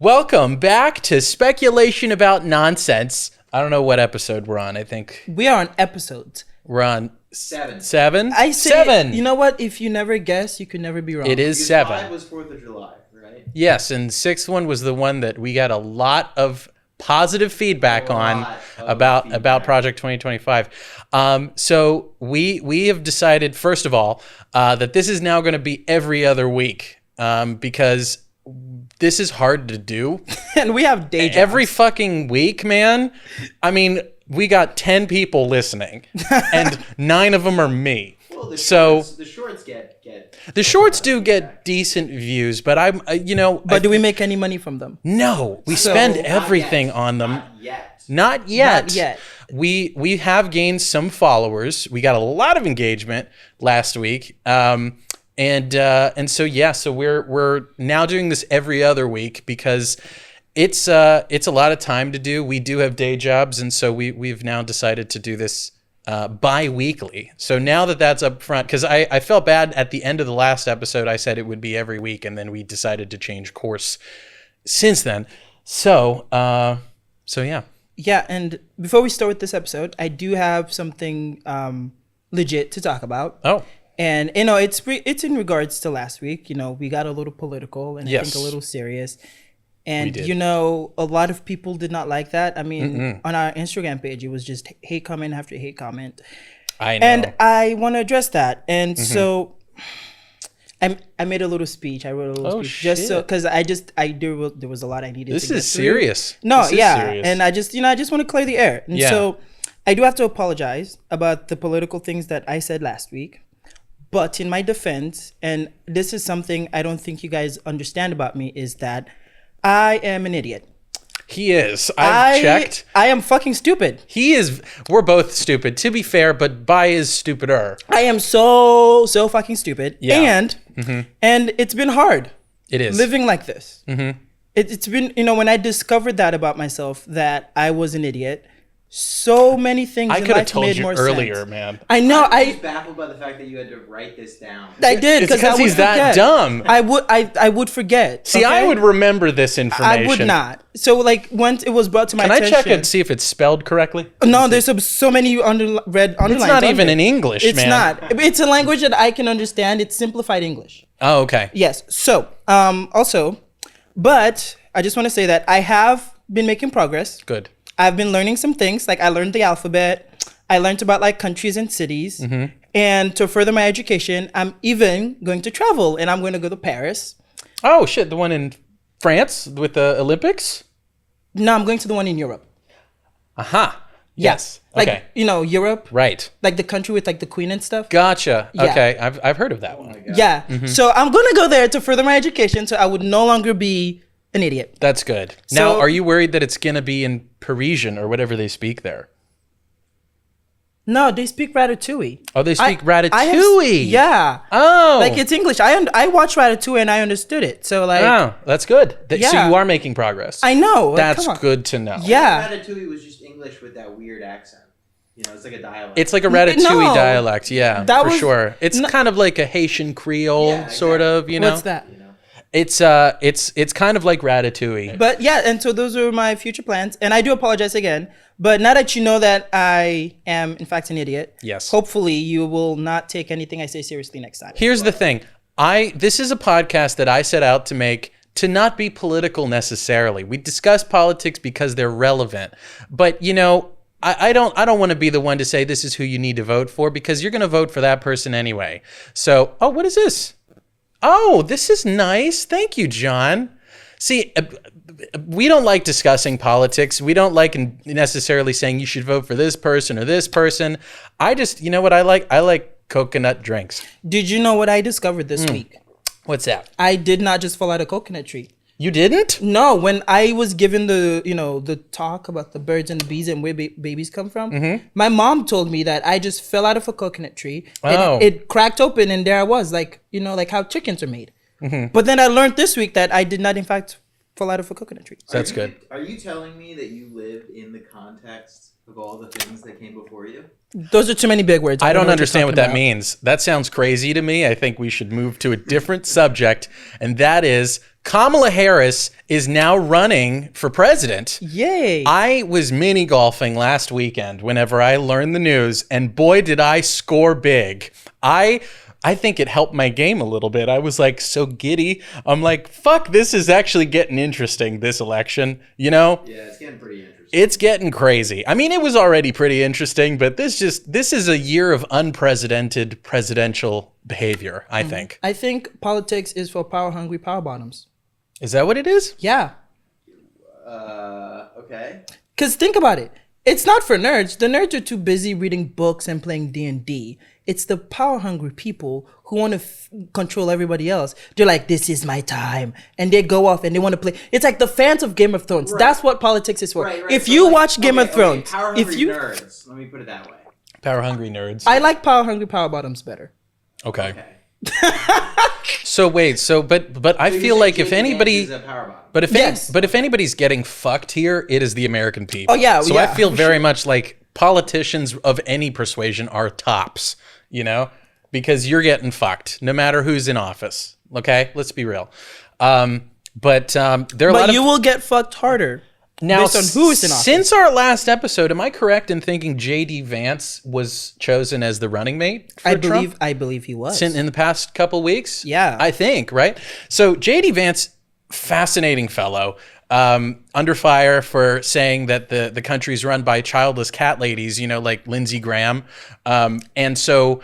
Welcome back to Speculation About Nonsense. I don't know what episode we're on. I think we are on episodes. We're on 7. 7? I say, 7. You know what? If you never guess, you can never be wrong. It is Because 7. 5 was 4th of July, right? Yes, and 6th one was the one that we got a lot of positive feedback on about Project 2025. So we have decided, first of all, that this is now going to be every other week because this is hard to do. And we have day jobs. Every fucking week, man. I mean, we got 10 people listening, and 9 of them are me. Well, the shorts get the shorts do get decent views, but But do we make any money from them? No, we spend everything on them. Not yet. We have gained some followers. We got a lot of engagement last week. So we're now doing this every other week because it's a lot of time to do. We do have day jobs, and so we've now decided to do this bi-weekly. So now that's up front, because I felt bad at the end of the last episode. I said it would be every week, and then we decided to change course since then. So yeah. Yeah, and before we start with this episode, I do have something legit to talk about. Oh. And it's in regards to last week. We got a little political and yes. I think a little serious. And a lot of people did not like that. I mean, on our Instagram page, it was just hate comment after hate comment. I know. And I want to address that. And so I made a little speech. I wrote a little speech just so because there was a lot I needed. This to is get through. serious. No, this is yeah, serious. and I just want to clear the air. And so I do have to apologize about the political things that I said last week. But in my defense, and this is something I don't think you guys understand about me, is that I am an idiot. He is. I've checked. I am fucking stupid. He is. We're both stupid, to be fair, but Bai is stupider. I am so fucking stupid. Yeah. And it's been hard. It is. Living like this. It's been, when I discovered that about myself, that I was an idiot, so many things I in could have life told made you more earlier, sense. man. I know. I was baffled by the fact that you had to write this down. I did It's because he's that dumb. I would forget. See, I would remember this information. I would not. So, once it was brought to my attention. Can I check and see if it's spelled correctly? No, there's so many underlines. It's not even in English, it's man. It's not. It's a language that I can understand. It's simplified English. Oh, okay. Yes. So, but I just want to say that I have been making progress. Good. I've been learning some things. I learned the alphabet. I learned about countries and cities. And to further my education, I'm even going to travel, and I'm going to go to Paris. Oh, shit. The one in France with the Olympics? No, I'm going to the one in Europe. Aha. Yes. Okay. Europe. Right. Like the country with the queen and stuff. Gotcha. Yeah. Okay. I've heard of that one. Yeah. So I'm going to go there to further my education, so I would no longer be an idiot. That's good. Now, are you worried that it's going to be in Parisian or whatever they speak there? No, they speak Ratatouille. Oh, they speak Ratatouille? Yeah. Oh. It's English. I watched Ratatouille and I understood it. So oh, that's good. So Yeah. you are making progress. I know. That's good to know. Yeah. Ratatouille was just English with that weird accent. It's like a dialect. It's like a Ratatouille dialect. Yeah, That for was- sure. It's kind of like a Haitian Creole, sort of, What's that? It's kind of like Ratatouille. But yeah, and so those are my future plans. And I do apologize again. But now that you know that I am, in fact, an idiot, yes. Hopefully you will not take anything I say seriously next time. Here's the thing. This is a podcast that I set out to make to not be political necessarily. We discuss politics because they're relevant. But, I don't want to be the one to say this is who you need to vote for, because you're going to vote for that person anyway. So, what is this? Oh, this is nice. Thank you, John. See, we don't like discussing politics. We don't like necessarily saying you should vote for this person or this person. I just, what I like? I like coconut drinks. Did you know what I discovered this week? What's that? I did not just fall out a coconut tree. You didn't? No, when I was given the talk about the birds and the bees and where babies come from, my mom told me that I just fell out of a coconut tree. Oh. It cracked open and there I was, like how chickens are made. But then I learned this week that I did not, in fact, fall out of a coconut tree. That's good. Are you telling me that you lived in the context of all the things that came before you? Those are too many big words. I don't know understand what that about. means. That sounds crazy to me. I think we should move to a different subject, and that is Kamala Harris is now running for president. Yay. I was mini golfing last weekend whenever I learned the news, and boy, did I score big. I think it helped my game a little bit. I was like so giddy. I'm like, fuck, this is actually getting interesting, this election, you know? Yeah, it's getting pretty interesting. It's getting crazy. I mean, it was already pretty interesting, but this is a year of unprecedented presidential behavior, I think. I think politics is for power-hungry power bottoms. Is that what it is? Yeah. Okay. Because think about it. It's not for nerds. The nerds are too busy reading books and playing D&D. It's the power-hungry people who want to control everybody else. They're like, this is my time. And they go off and they want to play. It's like the fans of Game of Thrones. Right. That's what politics is for. Right. If you watch Game of Thrones. Power-hungry nerds. Let me put it that way. Power-hungry nerds. I like power-hungry power bottoms better. Okay. So wait, but I feel like if anybody, but if anybody's getting fucked here, it is the American people. Oh yeah. So I feel very much like politicians of any persuasion are tops, you know, because you're getting fucked no matter who's in office. Okay, let's be real. But there are a lot of you will get fucked harder. Now, based on who's in office. Since our last episode, am I correct in thinking J.D. Vance was chosen as the running mate for Trump? I believe he was. In the past couple weeks? Yeah. I think, right? So J.D. Vance, fascinating fellow, under fire for saying that the country's run by childless cat ladies, you know, like Lindsey Graham. And so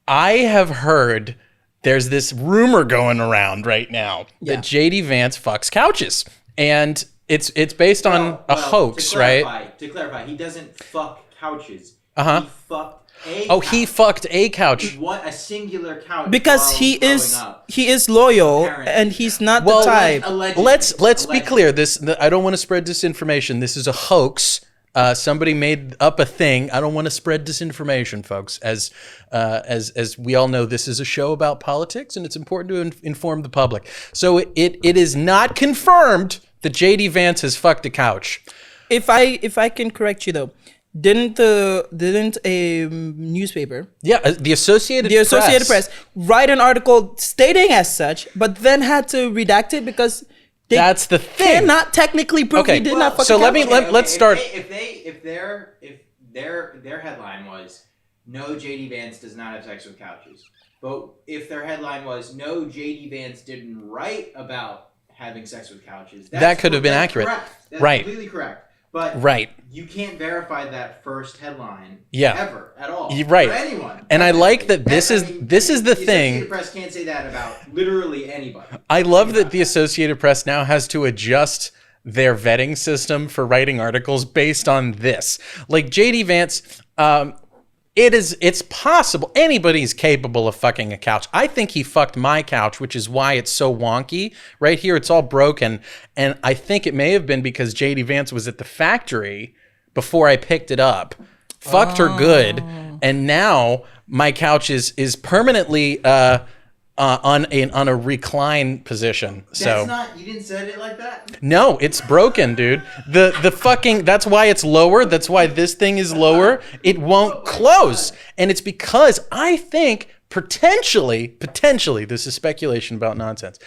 I have heard there's this rumor going around right now that J.D. Vance fucks couches. And it's based on a hoax, right? To clarify, he doesn't fuck couches. Uh-huh. He fucked a couch. He fucked a couch. What a singular couch. Because he is loyal and he's not the type. Let's be clear. I don't want to spread disinformation. This is a hoax. Somebody made up a thing. I don't want to spread disinformation, folks. As we all know, this is a show about politics, and it's important to inform the public. So it is not confirmed that J.D. Vance has fucked a couch. If I can correct you though, didn't a newspaper? Yeah, the Associated Press write an article stating as such, but then had to redact it because that's the thing. Cannot technically prove he did not fuck a couch. So let's start. If their headline was no J.D. Vance does not have sex with couches, but if their headline was no J.D. Vance didn't write about having sex with couches, that could have been accurate. Correct. That's completely correct. But you can't verify that first headline ever at all for anyone. And I like that this is the thing. The Associated Press can't say that about literally anybody. I love that the Associated Press now has to adjust their vetting system for writing articles based on this. Like J.D. Vance, it's possible anybody's capable of fucking a couch. I think he fucked my couch, which is why it's so wonky. Right here, it's all broken. And I think it may have been because J.D. Vance was at the factory before I picked it up. Fucked her good. And now my couch is permanently on a recline position. So you didn't set it like that? No, it's broken, dude. The fucking, that's why it's lower. That's why this thing is lower. It won't close. And it's because I think potentially, this is speculation about nonsense.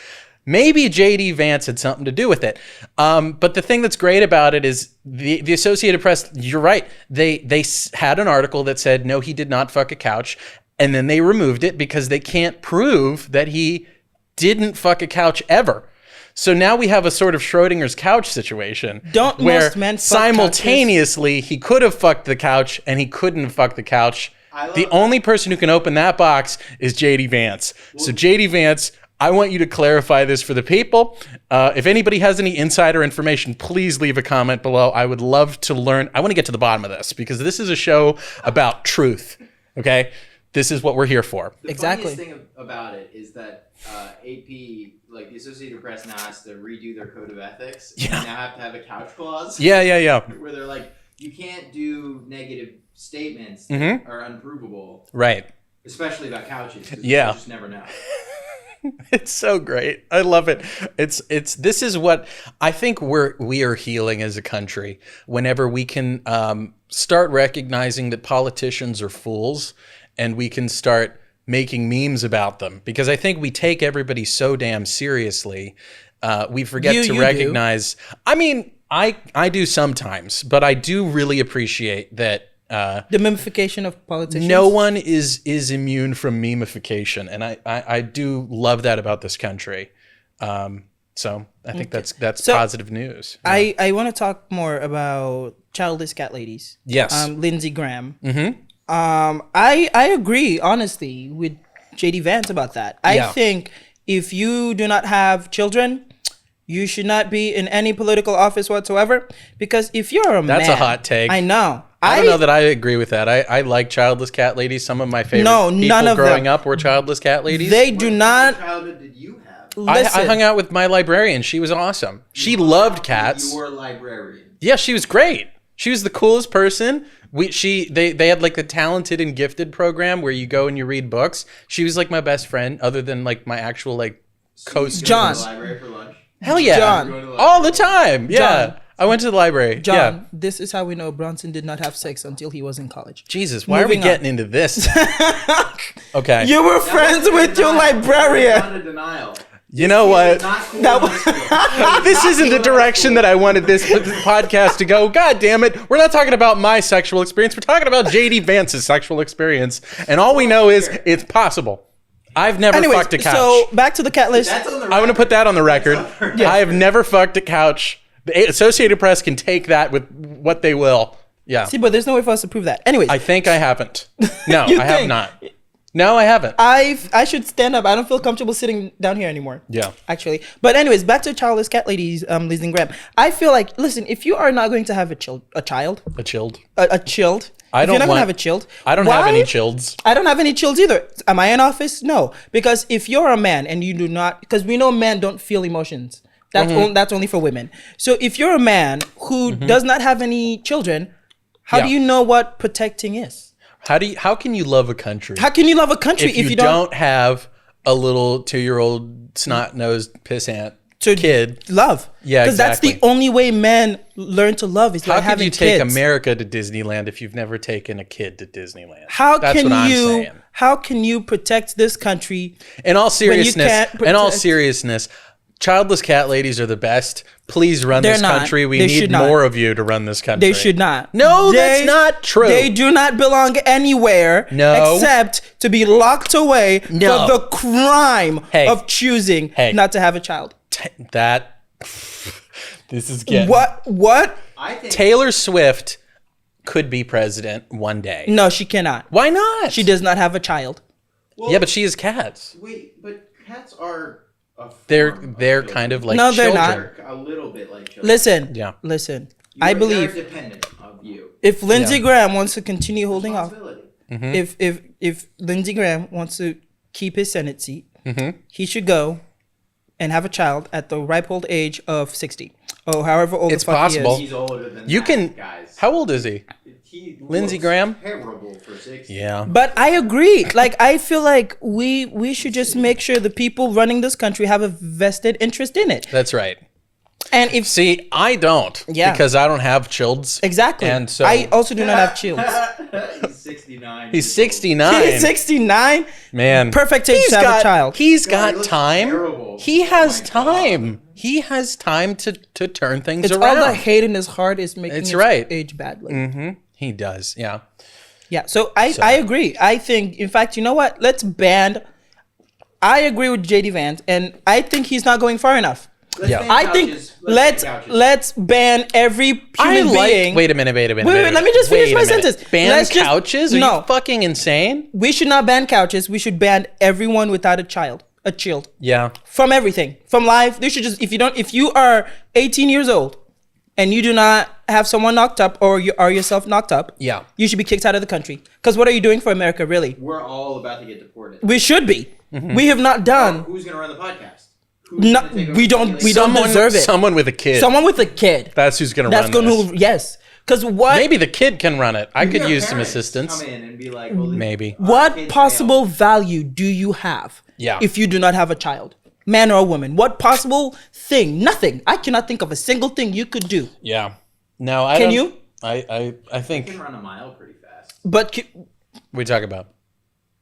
Maybe J.D. Vance had something to do with it. But the thing that's great about it is the Associated Press, you're right. They had an article that said, no, he did not fuck a couch. And then they removed it because they can't prove that he didn't fuck a couch ever. So now we have a sort of Schrodinger's couch situation where most men fuck simultaneously couches? He could have fucked the couch and he couldn't fuck the couch. The only person who can open that box is J.D. Vance. So J.D. Vance, I want you to clarify this for the people. If anybody has any insider information, please leave a comment below. I would love to learn. I want to get to the bottom of this because this is a show about truth. Okay? This is what we're here for. The funniest thing about it is that AP, like the Associated Press, now has to redo their code of ethics. And now have to have a couch clause. Yeah. Where they're like, you can't do negative statements that are unprovable. Right. Especially about couches. Yeah. You just never know. It's so great. I love it. This is what I think we are healing as a country whenever we can start recognizing that politicians are fools. And we can start making memes about them because I think we take everybody so damn seriously We forget You to do. recognize. I mean, I do sometimes, but I do really appreciate that. The mimification of politicians. No one is immune from memification, and I do love that about this country. So I think that's So, positive news. I want to talk more about Childless Cat Ladies. Yes. Lindsey Graham. I agree honestly with JD Vance about that. I think if you do not have children, you should not be in any political office whatsoever. Because if you're a man, That's a hot take. I know. I don't know that I agree with that. I like childless cat ladies. Some of my favorite people none of growing them. up were childless cat ladies. They do not. What childhood did you have? I hung out with my librarian. She was awesome. She loved cats. You were a librarian. Yeah, she was great. She was the coolest person. They had like the talented and gifted program where you go and you read books. She was like my best friend, other than like my actual like co-students. John. To the library for lunch. Hell yeah, John. all the time. Yeah, John. I went to the library. John, Yeah. this is how we know Bronson did not have sex until he was in college. Jesus, why are Moving we on. getting into this? Okay. You were friends with your librarian. Not a denial. You know what? Not cool That in high school. This isn't the direction that I wanted this podcast to go. God damn it. We're not talking about my sexual experience. We're talking about JD Vance's sexual experience. And all we know is it's possible. I've never Anyways, fucked a couch. so back to the cat list. That's on the I want to put that on the record. Yeah. I have never fucked a couch. The Associated Press can take that with what they will. Yeah. See, but there's no way for us to prove that. Anyways, I think I haven't. No, You I have think? not. No, I haven't. I should stand up. I don't feel comfortable sitting down here anymore. Yeah. Actually. But anyways, back to Childless Cat Ladies, Lindsey Graham. I feel like, listen, if you are not going to have a chilled, A chilled. if I you're don't not going to want- have a chilled, I don't have any childs. I don't have any chills either. Am I in office? No. Because if you're a man and you do not, because we know men don't feel emotions. That's only for women. So if you're a man who does not have any children, how do Yeah. you know what protecting is? How can you love a country How can you love a country if you don't have a little 2-year-old snot-nosed pissant kid? love? Yeah, because that's the exactly. only way men learn to love is by How could having you take kids. America to Disneyland if you've never taken a kid to Disneyland? How That's can what I'm you? saying. How can you protect this country? In all can't seriousness, childless cat ladies are the best. Please run They're this not. country. We They need should not. more of you to run this country. They should not. No, that's not true. They do not belong anywhere No. except to be locked away No. for the crime Hey. of choosing Hey. not to have a child. That this is getting What? I think Taylor Swift could be president one day. No, she cannot. Why not? She does not have a child. well, Yeah, but she has cats. wait, but cats are a They're form of they're children. kind of like No, they're children. not. They're a little bit like children. Listen. Yeah. Listen. You're- I believe they're dependent of you. if Lindsey Yeah. Graham wants to continue holding off, Responsibility. if Lindsey Graham wants to keep his Senate seat, Mm-hmm. he should go and have a child at the ripe old age of 60. Oh, however old It's the fuck possible. he is. He's older than You that, can. guys. How old is he? He Lindsey looks Graham? Terrible for 60. Yeah. But I agree. Like, I feel like we should just make sure the people running this country have a vested interest in it. That's right. And if See, I don't. Yeah. Because I don't have childs. exactly, And so I also do not have chills. He's 69. he's 69. He's 69. Man. Perfect age to have a child. He's God, he got looks time. terrible. He Oh has my God. time. He has time to turn things It's around. all the hate in his heart is making It's his right. age badly. Mm-hmm. He does. Yeah. Yeah, so I agree. I think, in fact, you know what? Let's ban. I agree with JD Vance, and I think he's not going far enough. Let's Yeah. ban I think couches. let's ban couches. ban every human being. Wait a minute. Wait, let me just finish my sentence. Ban Let's just- couches? Are No. you fucking insane? We should not ban couches. We should ban everyone without a child, Yeah. from everything, from life. They should just if you are 18 years old and you do not have someone knocked up or you are yourself knocked up, Yeah. you should be kicked out of the country. Because what are you doing for America, really? We're all about to get deported. We should be. We have not done. Who's going to run the podcast? Who's No, gonna take over we don't. the We don't deserve it. Someone with a kid. Someone with a kid. That's who's going to That's run going this. to yes. Because what? Maybe the kid can run it. I could Your use some parents assistance. Come in and be like, well, Maybe. What kids possible value do you have? Yeah. If you do not have a child, man or woman, what possible thing? Nothing. I cannot think of a single thing you could do. Yeah. No, I Can don't. you? I I think can run a mile pretty fast. But we talk about.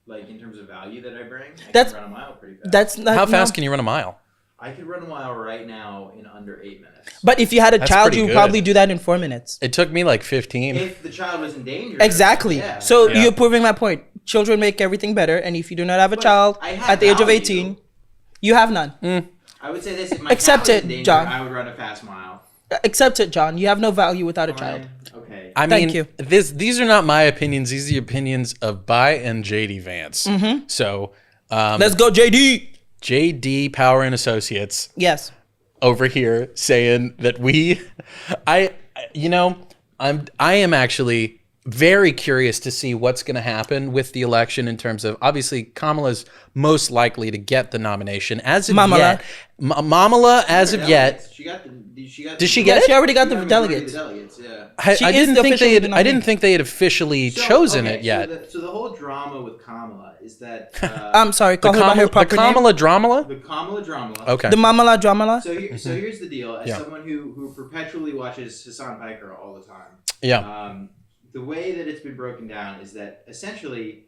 Like in terms of value that I bring, I That's- can run a mile pretty fast. that's not. How fast can you run a mile? I could run a mile right now in under 8 minutes. But if you had a That's child, pretty you would good. probably do that in 4 minutes. It took me like 15. If the child was in danger. Exactly. Yeah. So Yeah. you're proving my point. Children make everything better, and if you do not have a But child I have at the age of value. 18, you have none. I would say this: if my Accept child was it, in danger, John. I would run a fast mile. Accept it, John. You have no value without a child. Fine. Okay. I Thank mean, you. these are not my opinions. These are the opinions of Bai and JD Vance. So, Let's go, JD. JD Power and Associates Yes. over here saying that I am actually very curious to see what's going to happen with the election in terms of, obviously, Kamala's most likely to get the nomination as of Mamala. yet. Mamala, as of yet. She got the. Did she Yeah, get it? she already got the the majority of delegates. the delegates, yeah. I She is didn't the think official they had. nominee. I didn't think they had officially So, chosen okay, it yet. So the whole drama with Kamala is that I'm sorry. Call her by her the proper name. Kamala Dramala. the Kamala drama. Okay. The Mamala Dramala. So here's the deal. As Yeah. someone who perpetually watches Hassan Piker all the time, Yeah. the way that it's been broken down is that essentially,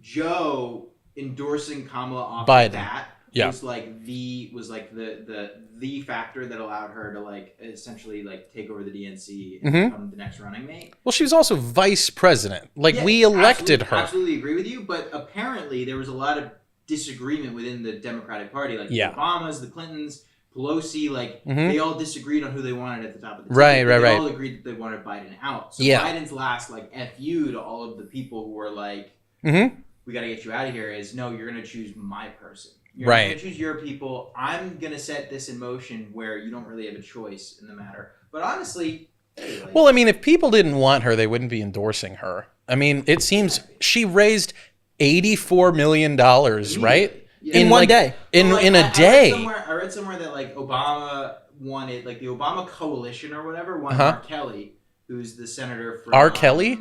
Joe endorsing Kamala off Biden. the bat Yeah. was like the factor that allowed her to like essentially like take over the DNC and become the next running mate. Well, she was also vice president. Like Yeah, we elected absolutely, her. Absolutely agree with you, but apparently there was a lot of disagreement within the Democratic Party, like Yeah. the Obamas, the Clintons, Pelosi, like they all disagreed on who they wanted at the top of the ticket. Right, but right, they right. all agreed that they wanted Biden out. So Yeah. Biden's last like FU to all of the people who were like, Mm-hmm. we got to get you out of here is no, you're going to choose my person. You're Right. going to choose your people. I'm going to set this in motion where you don't really have a choice in the matter. But honestly, hey, like, Well, I mean, if people didn't want her, they wouldn't be endorsing her. I mean, it seems she raised $84 million, right? Yeah. In one like, day. In Well, like, in a I day. read somewhere that like Obama wanted, like the Obama coalition or whatever, wanted Uh-huh. Mark Kelly, who's the senator from R. Kelly?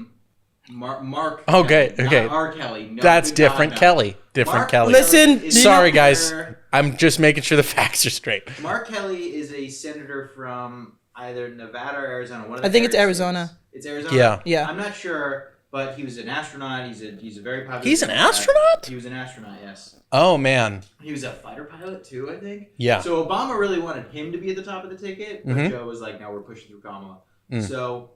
Mark. Okay, Kelly, okay. Not R. Kelly. No, That's good God, different no. Kelly. Different Mark Kelly. Listen, is do you Sorry, know- guys. senator- I'm just making sure the facts are straight. Mark Kelly is a senator from either Nevada or Arizona. One of the I think it's favorite Arizona. states. It's Arizona. Yeah. Yeah. I'm not sure, but he was an astronaut. He's a very popular. He's an Democrat. astronaut? He was an astronaut. Yes. Oh man. He was a fighter pilot too, I think. Yeah. So Obama really wanted him to be at the top of the ticket, but Mhm. Joe was like, "No, we're pushing through Kamala." Mm. So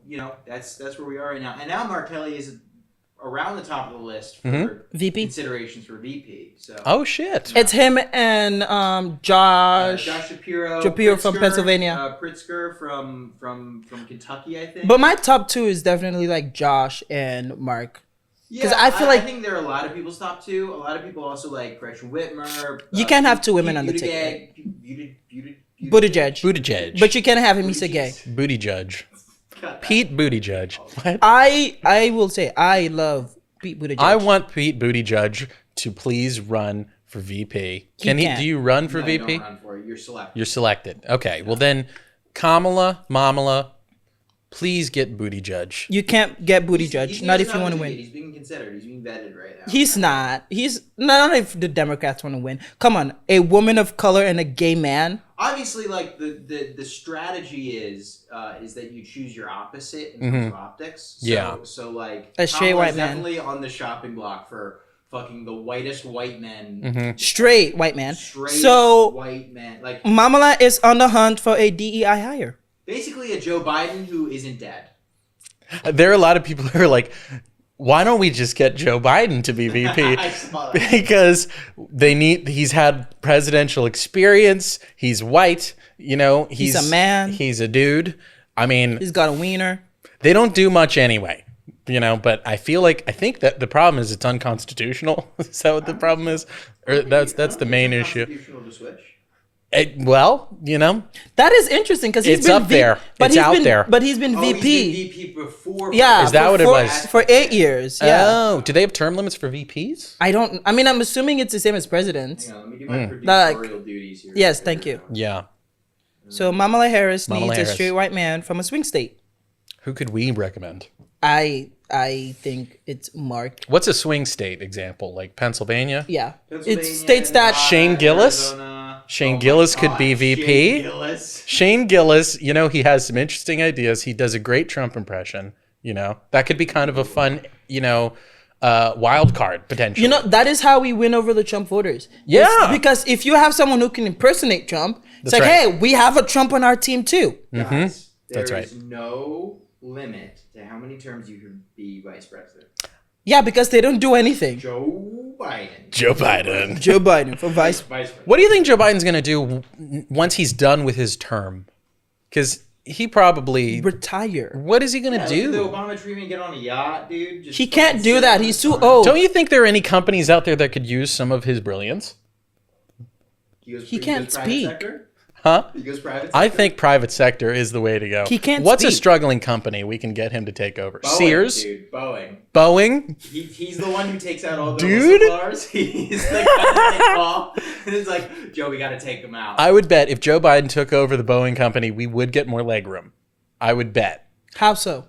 that's where we are right now. And now Mark Kelly is around the top of the list for Mhm. VP. considerations for VP. So Oh shit. It's him and Josh. Josh Shapiro, Shapiro from Pritzker, Pennsylvania. Pritzker from Kentucky, I think. But my top two is definitely like Josh and Mark. Yeah, 'Cause I feel like- I think there are a lot of people's top two. A lot of people also like Gretchen Whitmer. You can't have two women on the ticket. Buttigieg. Buttigieg. But you can't have him. He's a gay. Booty Judge. Pete Buttigieg. What? I will say I love Pete Buttigieg. I want Pete Buttigieg to please run for VP. Can he? can't. Do you run for No, VP? don't run for it. You're selected. You're selected. Okay. Well then, Kamala, Mamala, please get Buttigieg. You can't get He's Buttigieg. Not if you on want to the win. ticket. He's being considered. He's being vetted right now. He's not. He's not if the Democrats want to win. Come on, a woman of color and a gay man. Obviously, like the strategy is that you choose your opposite in terms of optics. So, Yeah. So like A straight Kamala's white man. definitely on the shopping block for fucking the whitest white men. Straight white man. Straight So white men. Like Mamala is on the hunt for a DEI hire. basically a Joe Biden who isn't dead. There are a lot of people who are like, why don't we just get Joe Biden to be VP? I saw that. Because he's had presidential experience. He's white, he's a man. He's a dude. I mean, He's got a wiener. they don't do much anyway, but I think that the problem is it's unconstitutional. Is that what the problem is? Or that's the main issue. Constitutional to switch. That is interesting because he's It's been up there. But It's he's out been, there. But he's been Oh, VP. he's been VP before. Yeah, Is that for what it four- was? For 8 years. Yeah. Oh, do they have term limits for VPs? I'm assuming it's the same as presidents. Hang on, let me do my Like- producerial duties here. Yes, thank you. Yeah. So Kamala Harris Kamala needs Harris. a straight white man from a swing state. Who could we recommend? I think it's Mark. What's a swing state example? Like Pennsylvania? Yeah. Pennsylvania, It states that Nevada, Shane Gillis? Arizona. Shane Oh my Gillis could God, be VP. Shane Gillis. Shane Gillis, he has some interesting ideas. He does a great Trump impression, That could be kind of a fun, wild card potentially. You know, that is how we win over the Trump voters. Yeah. It's because if you have someone who can impersonate Trump, it's That's like, right. hey, we have a Trump on our team too. Guys, That's there right. is no limit to how many terms you can be vice president. Yeah, because they don't do anything. Joe Biden. Joe Biden. Joe Biden for vice. Vice president. What do you think Joe Biden's going to do once he's done with his term? Because he probably... Retire. What is he going to Yeah, do? The Obama treatment, get on a yacht, dude. Just He can't fucking do sit that. on He's the too sun. old. Don't you think there are any companies out there that could use some of his brilliance? He can't goes private speak. Sector? Huh? He goes private sector? I think private sector is the way to go. He can't What's a speak. struggling company we can get him to take over? Boeing, Sears? Dude, Boeing. Boeing? He's the one who takes out all the Dude? whistleblowers. He's the guy that they call. And it's like, Joe, we got to take them out. I would bet if Joe Biden took over the Boeing company, we would get more legroom. I would bet. How so?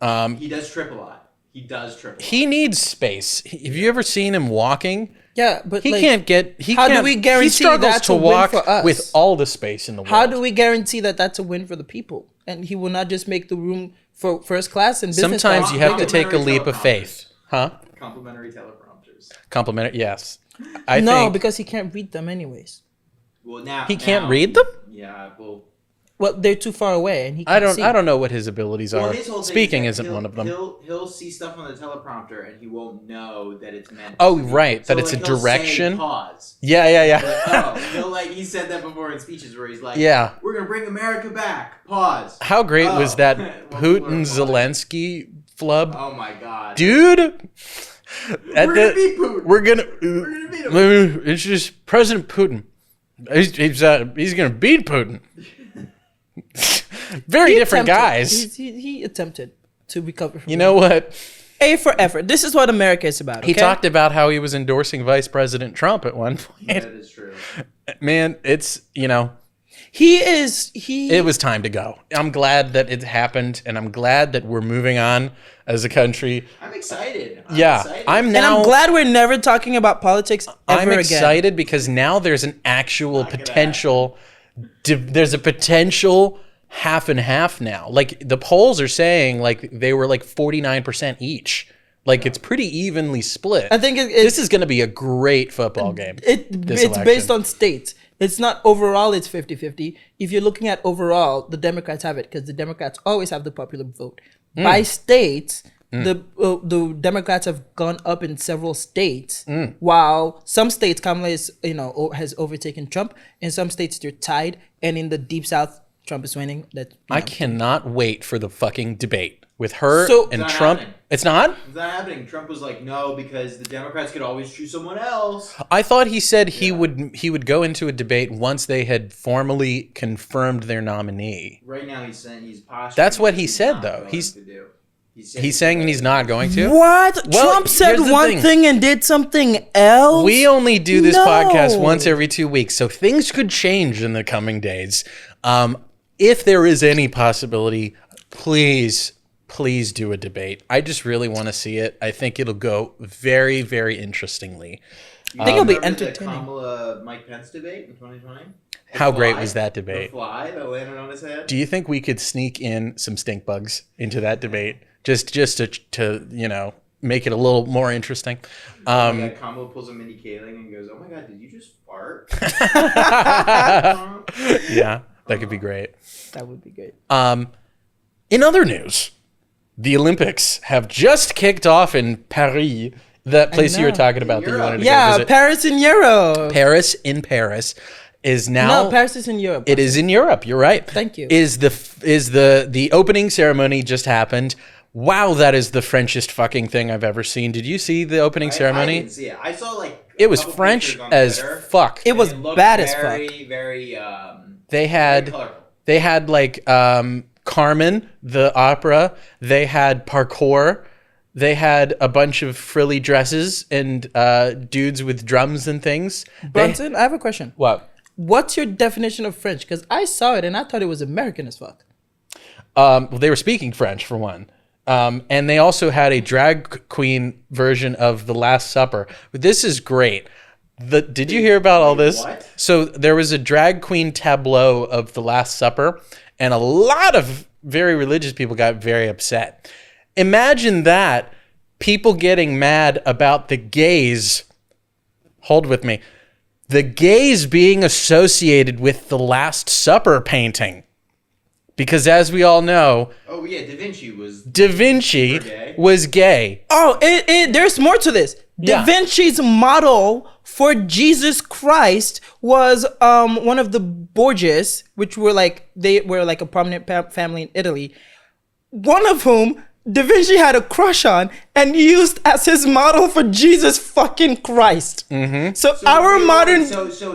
He does trip a lot. He does trip a lot. He needs space. Have you ever seen him walking? Yeah, but He like, can't get. how do we guarantee he struggles that's to a win walk for us? with all the space in the world. How do we guarantee that that's a win for the people? And he will not just make the room for first class and business Sometimes class you have to bigger. take a leap of faith, huh? Complimentary teleprompters. Complimentary, yes. I No, think because he can't read them anyways. Well, now he can't now- read them. Yeah, well. Well, they're too far away, and he I can't don't. see. I don't know what his abilities Well, are. his whole thing Speaking is isn't that one of them. He'll see stuff on the teleprompter and he won't know that it's meant. Oh, to be. right, that it's a he'll say direction. pause. Yeah, yeah, Like, yeah. oh, he'll like he said that before in speeches where he's like, Yeah. we're gonna bring America back. Pause. How great was Oh. that Well, Putin we're- Zelensky flub, Oh my god, dude? At We're gonna beat Putin. We're gonna. gonna beat him. It's just President Putin. He's gonna beat Putin. Very He different attempted. guys. He attempted to recover from You know what? A for effort. This is what America is about. Okay? He talked about how he was endorsing Vice President Trump at one point. that is true. Man, it's, He it was time to go. I'm glad that it happened, and I'm glad that we're moving on as a country. I'm excited. Yeah, excited. I'm and now. I'm glad we're never talking about politics ever I'm again. excited because now there's an actual Not gonna potential. There's a potential half and half now. Like the polls are saying, like they were like 49% each. Like it's pretty evenly split. I think This is going to be a great football game. this it's based election. on states. It's not overall, it's 50-50. If you're looking at overall, the Democrats have it because the Democrats always have the popular vote. By states, the Democrats have gone up in several states, while some states, Kamala is, has overtaken Trump. In some states, they're tied. And in the Deep South, Trump is winning. I cannot wait for the fucking debate with her So- and It's not Trump. happening. It's not? It's not happening. Trump was like, no, because the Democrats could always choose someone else. I thought he said he would go into a debate once they had formally confirmed their nominee. Right now, he's saying he's posturing. That's what he he's said, not though. going He's- to do. He's saying he's not going to. What? Well, Trump said here's the one thing. thing and did something else? We only do this No. podcast once every 2 weeks, so things could change in the coming days. If there is any possibility, please do a debate. I just really want to see it. I think it'll go very, very interestingly. I think it'll be Remember the entertaining. Kamala Mike Pence debate in 2020? The How great fly? was that The debate? fly that landed on his head? Do you think we could sneak in some stink bugs into that debate just to make it a little more interesting? Yeah, Kamala pulls a Mindy Kaling and goes, "Oh my god, did you just fart?" Yeah, that could be great. That would be great. In other news, the Olympics have just kicked off in Paris, that place you were know. talking about that you Europe. wanted to go Yeah, visit. Paris in Europe. Paris is now. No, Paris is in Europe. It is in Europe. You're right. Thank you. Is the opening ceremony just happened? Wow, that is the Frenchest fucking thing I've ever seen. Did you see the opening I ceremony? didn't see it. I saw like It was couple French pictures on as Twitter, fuck. It was and looked bad as fuck. very, very, They very had colorful. like Carmen, the opera. They had parkour. They had a bunch of frilly dresses and dudes with drums and things. Bronson, I have a question. What? What's your definition of French? Because I saw it and I thought it was American as fuck. Well, they were speaking French for one. And they also had a drag queen version of The Last Supper. But this is great. Did you hear about all this? what? So there was a drag queen tableau of The Last Supper, and a lot of very religious people got very upset. Imagine that people getting mad about the gays. Hold with me. The gays being associated with the Last Supper painting. Because as we all know, Da Vinci was gay. Oh, there's more to this. Da Vinci's model for Jesus Christ was one of the Borgias, which were they were like a prominent family in Italy. One of whom Da Vinci had a crush on and used as his model for Jesus fucking Christ. Mm-hmm. So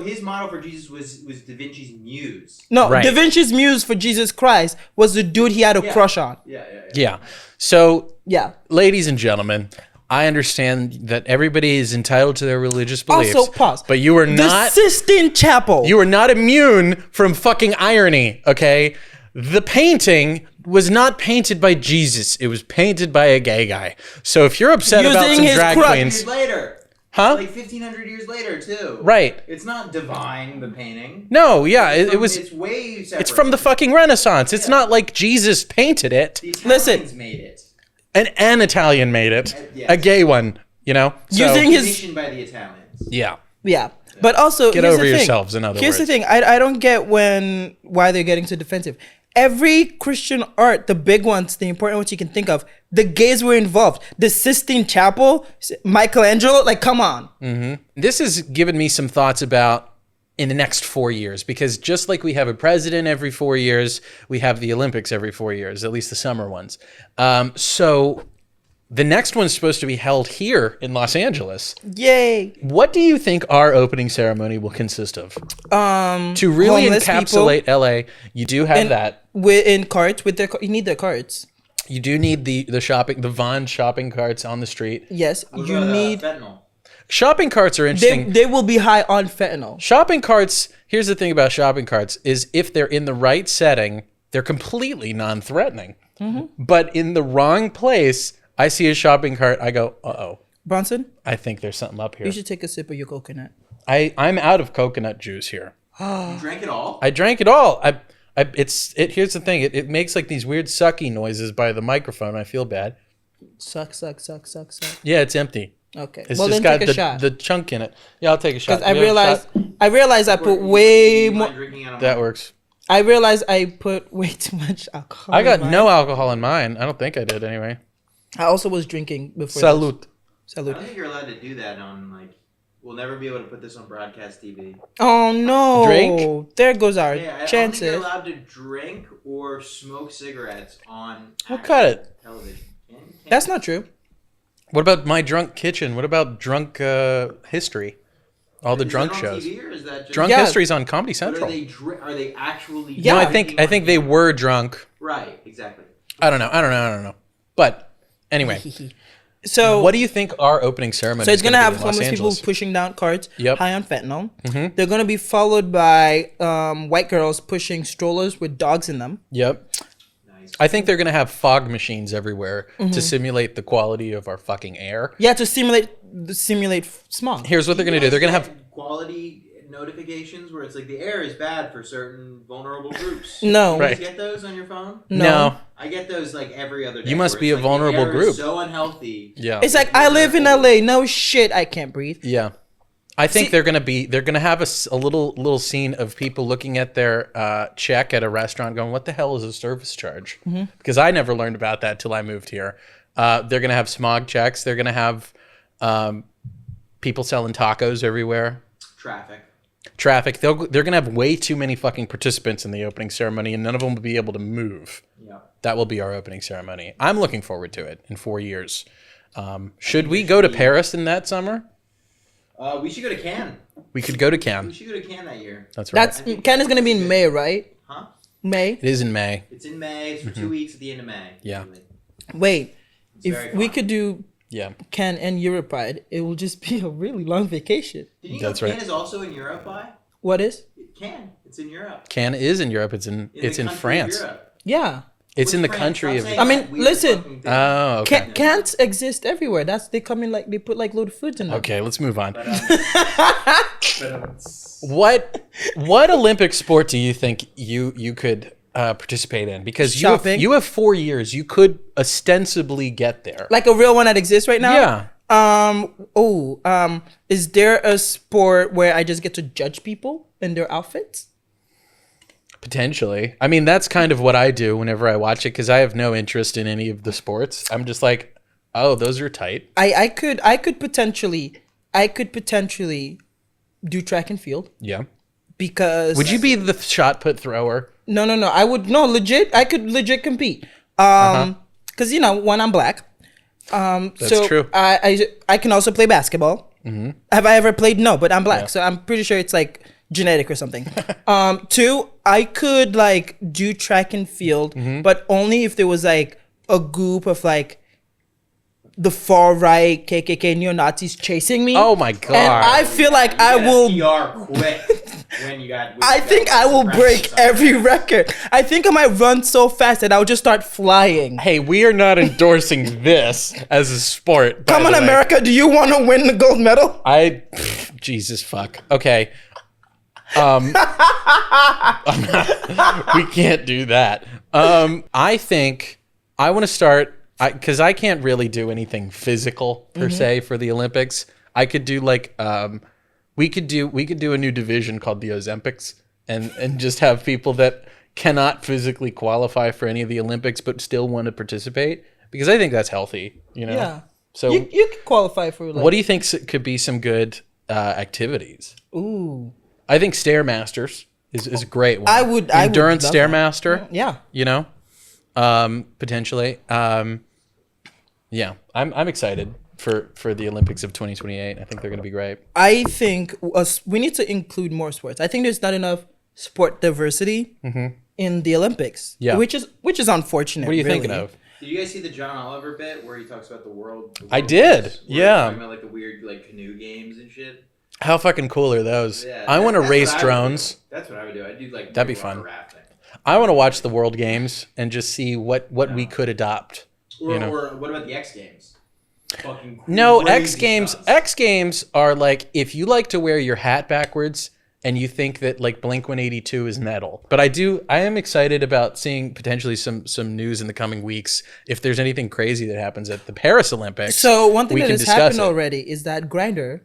his model for Jesus was Da Vinci's muse. No, right. Da Vinci's muse for Jesus Christ was the dude he had a crush on. Yeah. So, Yeah. ladies and gentlemen, I understand that everybody is entitled to their religious beliefs. Also, pause. But you are not. The Sistine Chapel. You are not immune from fucking irony, okay? The painting was not painted by Jesus. It was painted by a gay guy. So if you're upset about Using some his drag crutch. queens... Years later. Huh? Like 1,500 years later, too. Right. It's not divine, the painting. No, yeah, it was... It's way separate. It's from the fucking Renaissance. It's not like Jesus painted it. The Italians made it. An Italian made it. Yes. A gay one, you know? So, Using his... Commissioned by the Italians. Yeah. Yeah. But also, Get here's over the thing. yourselves, in other Here's words. the thing. I don't get why they're getting so defensive. Every Christian art, the big ones, the important ones you can think of, the gays were involved. The Sistine Chapel, Michelangelo, like, come on. This has given me some thoughts about in the next 4 years, because just like we have a president every 4 years, we have the Olympics every 4 years, at least the summer ones. So the next one's supposed to be held here in Los Angeles. Yay. What do you think our opening ceremony will consist of? To really Homeless encapsulate LA, you do have that. In carts, you need their carts. You do need the Vaughn shopping carts on the street. Yes, What you about, need... fentanyl? Shopping carts are interesting. They will be high on fentanyl. Shopping carts, here's the thing about shopping carts, is if they're in the right setting, they're completely non-threatening. But in the wrong place, I see a shopping cart, I go, uh-oh. Bronson, I think there's something up here. you should take a sip of your coconut. I'm out of coconut juice here. You drank it all? I drank it all. Here's the thing. It makes like these weird sucky noises by the microphone. I feel bad. Suck. Yeah, it's empty. Okay. It's well, just then got take a shot. the chunk in it. Yeah, I'll take a shot. Because You want a I realized I put way You more. mind drinking out of that mine? works. I realized I put way too much alcohol. I got in mine. no alcohol in mine. I don't think I did anyway. I also was drinking before. Salute. I don't think you're allowed to do that on, like... We'll never be able to put this on broadcast TV. Oh no! Drink? There goes our Yeah, I don't think chances. you're allowed to drink or smoke cigarettes on We'll actual cut it. television. That's not true. What about My Drunk Kitchen? What about Drunk History? All the drunk Is that on shows. TV or is that just... Drunk Yeah. History's on Comedy But Central. are they actually... Yeah. No, I drinking think on they camera? were drunk. Right, exactly. I don't know. But anyway, So what do you think our opening ceremony? So it's is gonna be have in Los homeless people Angeles? pushing down carts Yep. high on fentanyl. They're gonna be followed by white girls pushing strollers with dogs in them. Yep. Nice. I think they're gonna have fog machines everywhere to simulate the quality of our fucking air. Yeah, to simulate smog. Here's what they're gonna do. They're gonna have quality notifications where it's like the air is bad for certain vulnerable groups. No. You Right. guys get those on your phone? no. I get those like every other day. You must where be it's a like, the vulnerable air group. is so unhealthy. Yeah. It's like I live in LA. No shit, I can't breathe. Yeah. I think See- they're gonna have a little scene of people looking at their check at a restaurant, going, "What the hell is a service charge?" Because I never learned about that till I moved here. They're gonna have smog checks. They're gonna have people selling tacos everywhere. Traffic. They're gonna have way too many fucking participants in the opening ceremony, and none of them will be able to move. Yeah. That will be our opening ceremony. I'm looking forward to it in 4 years. Should we go to Paris in that summer? We should go to Cannes. We could go to We Cannes. should go to Cannes that year. That's right. That's Cannes is gonna be in May, right? Huh? May. It is in May. It's in May. It's for 2 weeks at the end of May. Yeah. usually. Wait, very if we fun. could do Yeah. Cannes and Europride, it will just be a really long vacation. Did you That's know right. Cannes is also in Europe, by? What is? Cannes. It's in Europe. Cannes is in Europe. It's in the it's in country of France. Europe. Yeah. It's in the Which country France? of. Stop I saying mean, that weird listen. fucking thing. Oh, okay. Cannes exist everywhere. They come in like they put like load of foods in them. Okay, let's move on. But, What Olympic sport do you think you could participate in because Shopping? you have 4 years. You could ostensibly get there. Like a real one that exists right now? Yeah. Is there a sport where I just get to judge people in their outfits? Potentially. I mean, that's kind of what I do whenever I watch it because I have no interest in any of the sports. I'm just like, oh, those are tight. I could potentially do track and field Yeah. because Would you be the shot put thrower? No. I would legit. I could legit compete. Because when I'm black. That's so true. I can also play basketball. Mm-hmm. Have I ever played? No, but I'm black, so I'm pretty sure it's like genetic or something. 2, I could like do track and field, but only if there was like a group of like the far right KKK neo-Nazis chasing me. Oh my god! And I feel like I will. quit when you got. I think I will break every record. I think I might run so fast that I'll just start flying. Hey, we are not endorsing this as a sport. Come on, America! Do you want to win the gold medal? Jesus fuck. Okay. We can't do that. I think I want to start because I can't really do anything physical per se for the Olympics. I could do like we could do a new division called the Ozempics and just have people that cannot physically qualify for any of the Olympics but still want to participate because I think that's healthy. Yeah. So you could qualify for. Like, what do you think could be some good activities? Ooh. I think Stairmasters is a great one. I would Endurance love Stairmaster. Yeah. Potentially. Yeah. I'm excited for the Olympics of 2028. I think they're going to be great. I think we need to include more sports. I think there's not enough sport diversity in the Olympics. Yeah. Which is unfortunate. What are you really. thinking of? Did you guys see the John Oliver bit where he talks about the world? I did. Where Yeah. Talking about like the weird like canoe games and shit. How fucking cool are those? Yeah, I want to that's race what I would drones. do. That's what I would do. I'd do like That'd be water fun. rafting. I want to watch the World Games and just see what we could adopt. Or what about the X Games? Fucking No, crazy X Games. stunts. X Games are like if you like to wear your hat backwards and you think that like Blink-182 is metal. But I am excited about seeing potentially some news in the coming weeks if there's anything crazy that happens at the Paris Olympics. So one thing we that can has discuss happened it. already is that Grindr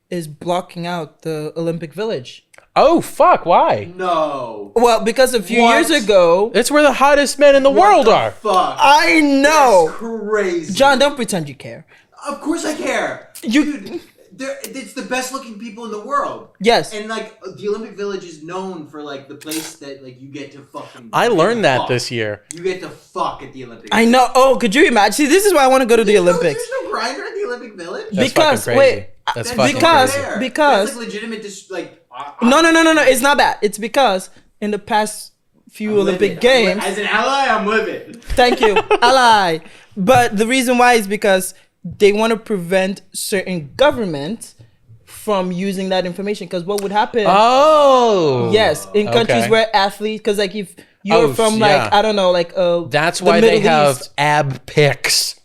is blocking out the Olympic Village. Oh fuck! Why? No. Well, because a few What? years ago, It's where the hottest men in the world are. Fuck. I know. That's crazy. John, don't pretend you care. Of course I care. Dude, it's the best looking people in the world. Yes. And like the Olympic Village is known for like the place that like you get to fucking. I learned that fuck. this year. You get to fuck at the Olympic. I know. Oh, could you imagine? See, this is why I want to go to the Olympics. There's no grinder at the Olympic Village. That's Because fucking crazy. That's fucking crazy. because- that's like legitimate. Just like No. It's not that. It's because in the past few Olympic Games, As an ally, I'm livid. thank you, ally. But the reason why is because they want to prevent certain governments from using that information. Because what would happen? Oh. Yes, in countries Okay. where athletes, because like if you're from like yeah. I don't know, like That's the why they Middle have East. ab pics.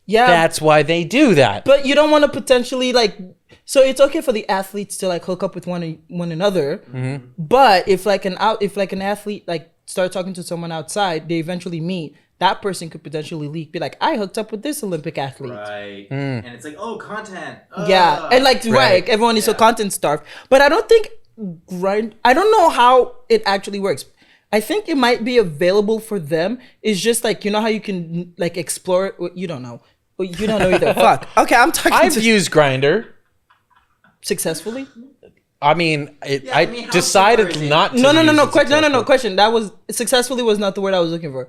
Yeah, That's why they do that. but you don't want to potentially like. So it's okay for the athletes to like hook up with one another, but if like an athlete like start talking to someone outside, they eventually meet. That person could potentially leak, be like, I hooked up with this Olympic athlete. Right. And it's like, oh, content. Yeah, and like right, everyone is so content starved. But I don't think I don't know how it actually works. I think it might be available for them. It's just like how you can like explore it. You don't know. You don't know either. Fuck. Okay, I'm talking. I've used Grindr. Successfully. I mean, I mean, how decided super is it? not to. No. use it Question. No. successfully. Question. That was successfully was not the word I was looking for.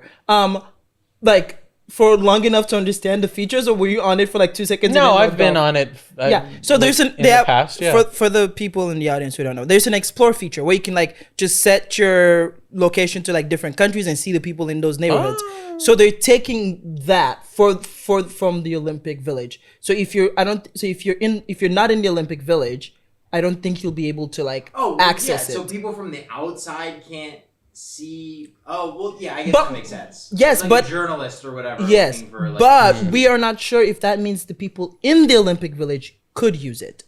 Like for long enough to understand the features, or were you on it for like 2 seconds? No, I've been on it. Yeah. So there's in the past. Yeah. for the people in the audience who don't know, there's an explore feature where you can like just set your location to like different countries and see the people in those neighborhoods. So they're taking that from the Olympic Village. So if you're not in the Olympic Village, I don't think you'll be able to like access it. So people from the outside can't see. Oh well, yeah, I guess But- that makes sense. yes, like but- a journalist or whatever. Yes, looking for, like, but we are not sure if that means the people in the Olympic Village could use it.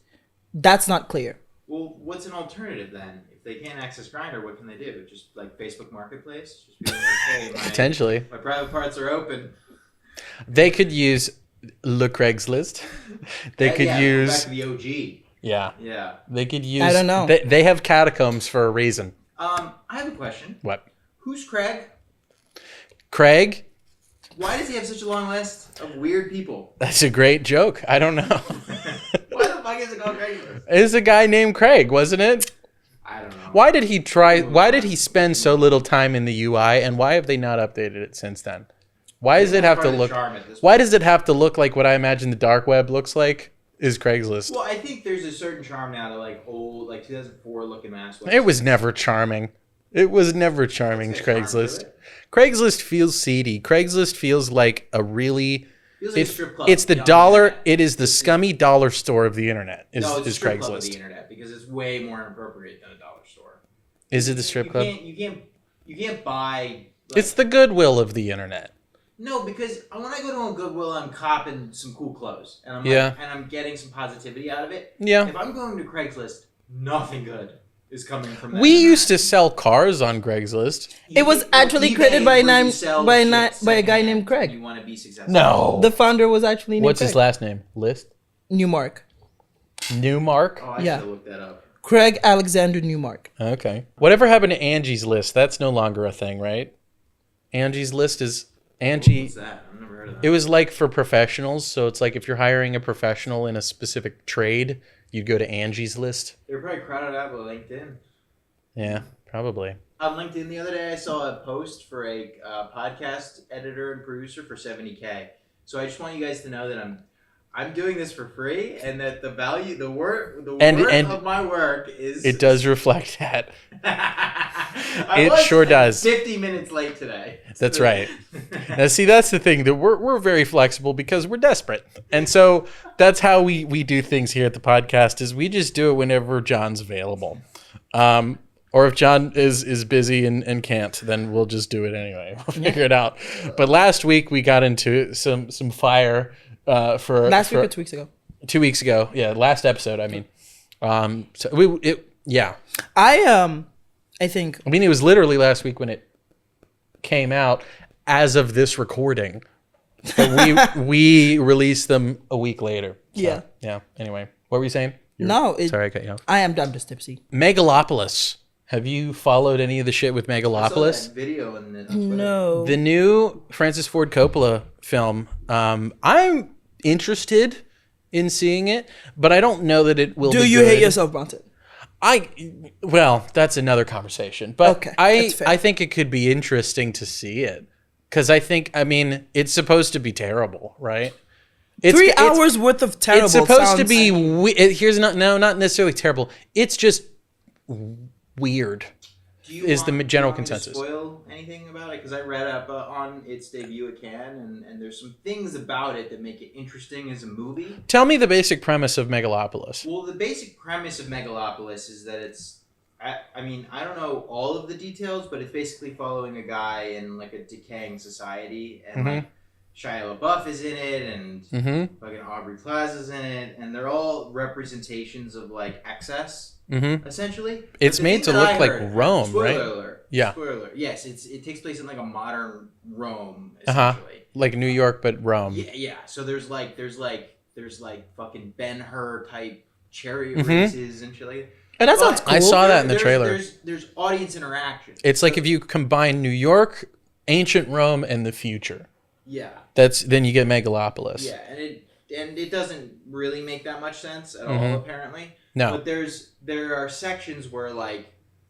That's not clear. well, what's an alternative then? if they can't access Grindr, what can they do? Just like Facebook Marketplace? Just be like, hey, Potentially. my private parts are open. They could use the Craigslist. They could use... Back to the OG. Yeah. Yeah. They could use... I don't know. They have catacombs for a reason. I have a question. What? Who's Craig? Craig? Why does he have such a long list of weird people? That's a great joke. I don't know. Why the fuck is it called Craigslist? It's a guy named Craig, wasn't it? I don't know. Why did he spend so little time in the UI, and why have they not updated it since then? Why does it have to look... Why does it have to look like what I imagine the dark web looks like? Is Craigslist. Well, I think there's a certain charm now to like old, like 2004 looking ass. It was never charming. It was never charming, Craigslist. Craigslist feels seedy. Craigslist feels like a really... Feels like a strip club. It's the dollar... It is the scummy dollar store of the internet, is no, it's a strip Craigslist. Club of the internet because it's way more inappropriate than a dollar store. Is it the strip club? You can't buy... Like, it's the Goodwill of the internet. No, because when I go to a Goodwill, I'm copping some cool clothes. And I'm and I'm getting some positivity out of it. Yeah. If I'm going to Craigslist, nothing good is coming from that. We used to sell cars on Craigslist. It was actually created by a guy named Craig. You want to be successful. No. The founder was actually named What's Craig. his last name? List? Newmark. Newmark? Oh, I Yeah. should have looked that up. Craig Alexander Newmark. Okay. Whatever happened to Angie's List? That's no longer a thing, right? Angie's List is... Angie... What's that? I've never heard of that. It was like for professionals. So it's like if you're hiring a professional in a specific trade, you'd go to Angie's List. They're probably crowded out with LinkedIn. Yeah, probably. On LinkedIn the other day, I saw a post for a podcast editor and producer for $70K. So I just want you guys to know that I'm doing this for free, and that the value, the worth of my work is. It does reflect that. It sure does. 50 minutes late today. That's right. Now, see, that's the thing. That we're very flexible because we're desperate, and so that's how we do things here at the podcast. Is we just do it whenever John's available. Or if John is busy and can't, then we'll just do it anyway. We'll figure it out. But last week we got into some fire for Last week or 2 weeks ago? 2 weeks ago. Yeah, last episode. I mean, yeah. I think. I mean, it was literally last week when it came out as of this recording. But we released them a week later. So, Yeah. Yeah. Anyway, what were you saying? Sorry, I cut you off. I'm just tipsy. Megalopolis. Have you followed any of the shit with I saw Megalopolis? that video on Twitter. No. The new Francis Ford Coppola film. I'm interested in seeing it, but I don't know that it will. Do be you good. hate yourself, Bronson? Well, that's another conversation. But Okay, that's fair. I think it could be interesting to see it because I mean, it's supposed to be terrible, right? It's 3 hours worth of terrible. It's supposed to be. Not necessarily terrible. It's just weird. Is the general consensus. Do you spoil anything about it? Because I read up on its debut at Cannes, and there's some things about it that make it interesting as a movie. Tell me the basic premise of Megalopolis. Well, the basic premise of Megalopolis is that it's... I mean, I don't know all of the details, but it's basically following a guy in like a decaying society, and like Shia LaBeouf is in it, and fucking Aubrey Plaza's in it, and they're all representations of like excess. Essentially, it's made to look like Rome, right? Alert, yeah. Spoiler alert. Yes, it takes place in like a modern Rome, essentially. Like New York, but Rome. Yeah. So there's fucking Ben-Hur type chariot races and shit like that. And that sounds cool. I saw that in the trailer. There's audience interaction. It's like if you combine New York, ancient Rome, and the future. Yeah. Then you get Megalopolis. Yeah, and it doesn't really make that much sense at all, apparently. No. But there are sections where like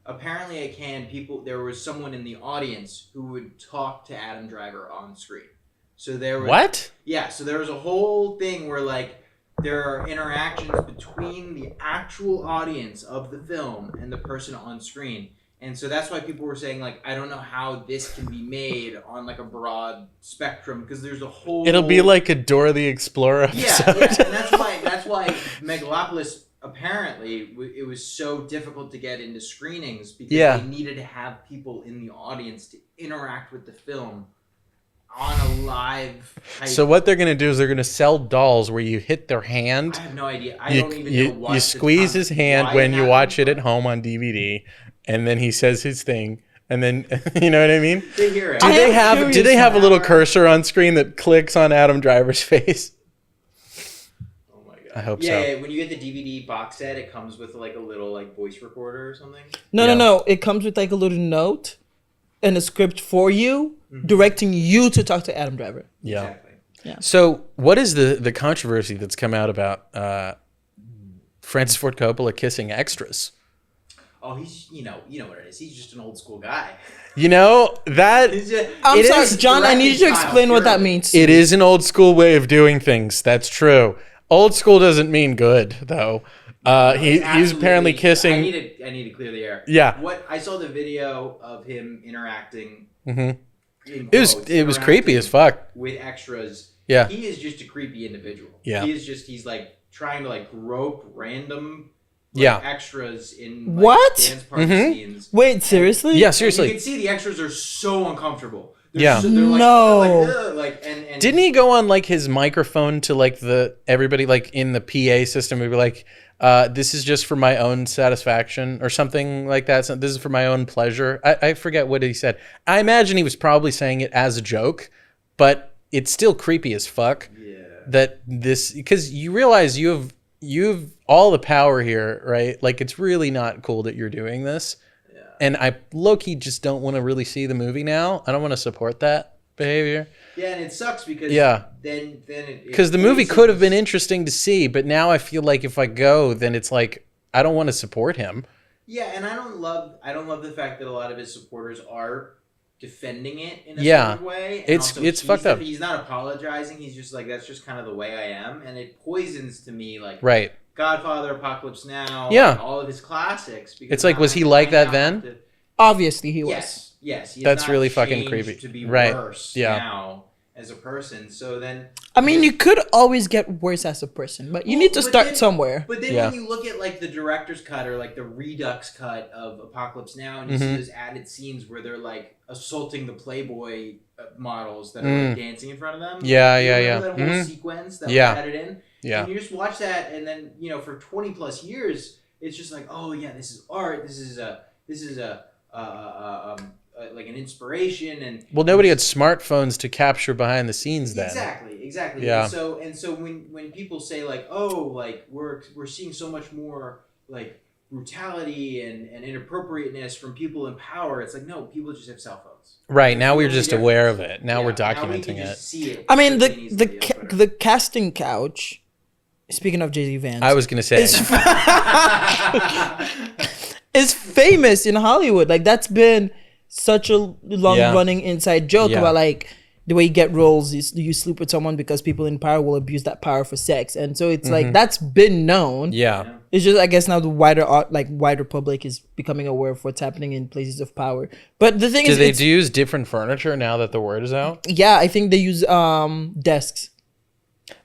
apparently at Cannes there was someone in the audience who would talk to Adam Driver on screen. So there was What? Yeah, so there was a whole thing where like there are interactions between the actual audience of the film and the person on screen. And so that's why people were saying, like, I don't know how this can be made on, like, a broad spectrum, because there's a whole... It'll be like a Dora the Explorer episode. Yeah, and that's why Megalopolis, apparently, it was so difficult to get into screenings, because they needed to have people in the audience to interact with the film. on a live type. So what they're gonna do is they're gonna sell dolls where you hit their hand. I have no idea. I don't even know what you squeeze his hand when you watch it at home on DVD, and then he says his thing, and then you know what I mean? They hear it. Do they have a little cursor on screen that clicks on Adam Driver's face? Oh my god! I hope so. Yeah, when you get the DVD box set, it comes with like a little like voice recorder or something. No. It comes with like a little note and a script for you, directing you to talk to Adam Driver. Yeah. Exactly. Yeah. So what is the controversy that's come out about Francis Ford Coppola kissing extras? Oh, he's you know what it is. He's just an old school guy. You know that I'm sorry, is John. I need you to explain what that means. it is an old school way of doing things. That's true. Old school doesn't mean good though. He's apparently kissing. I need to clear the air. Yeah. What I saw the video of him interacting. It was creepy as fuck. With extras. Yeah. He is just a creepy individual. Yeah. He's like trying to like rope random extras in like, What? dance party scenes. Wait, seriously? Yeah, And seriously. you can see the extras are so uncomfortable. Yeah. they're No. and Didn't he go on like his microphone to like everybody like in the PA system would be like, this is just for my own satisfaction or something like that. So this is for my own pleasure. I forget what he said. I imagine he was probably saying it as a joke, but it's still creepy as fuck. Yeah. That this, because you realize you have all the power here, right? Like it's really not cool that you're doing this. Yeah. And I low-key just don't want to really see the movie now. I don't want to support that behavior. Yeah, and it sucks because then because the movie could have been interesting to see, but now I feel like if I go, then it's like I don't want to support him. Yeah, and I don't love the fact that a lot of his supporters are defending it in a sort of way. And It's fucked up. He's not apologizing. He's just like, that's just kind of the way I am, and it poisons to me like Right. Godfather, Apocalypse Now, Yeah, all of his classics. Because it's like, was he like that then? Obviously, he was. Yes. He That's has really not fucking changed creepy. To be Right. worse Yeah. now as a person. So then, I mean, you could always get worse as a person, but you need to start somewhere. But then when you look at like the director's cut or like the Redux cut of Apocalypse Now, and you see those added scenes where they're like assaulting the Playboy models that are like, dancing in front of them. Yeah. That whole sequence that was added in. Yeah. And you just watch that, and then for 20 plus years, it's just like, oh yeah, this is art. This is like an inspiration. And well, nobody had smartphones to capture behind the scenes then. Exactly. Yeah. And so when people say like, oh, like we're seeing so much more like brutality and inappropriateness from people in power, it's like, no, people just have cell phones. Right. Now we're just aware of it. Now we're documenting now we it. See it. I mean, the casting couch. Speaking of JD Vance, I was gonna say is famous in Hollywood. Like that's been such a long running inside joke about like the way you get roles is you sleep with someone because people in power will abuse that power for sex, and so it's like that's been known. Yeah. It's just I guess now the wider public is becoming aware of what's happening in places of power. But the thing is, do they use different furniture now that the word is out? Yeah, I think they use desks.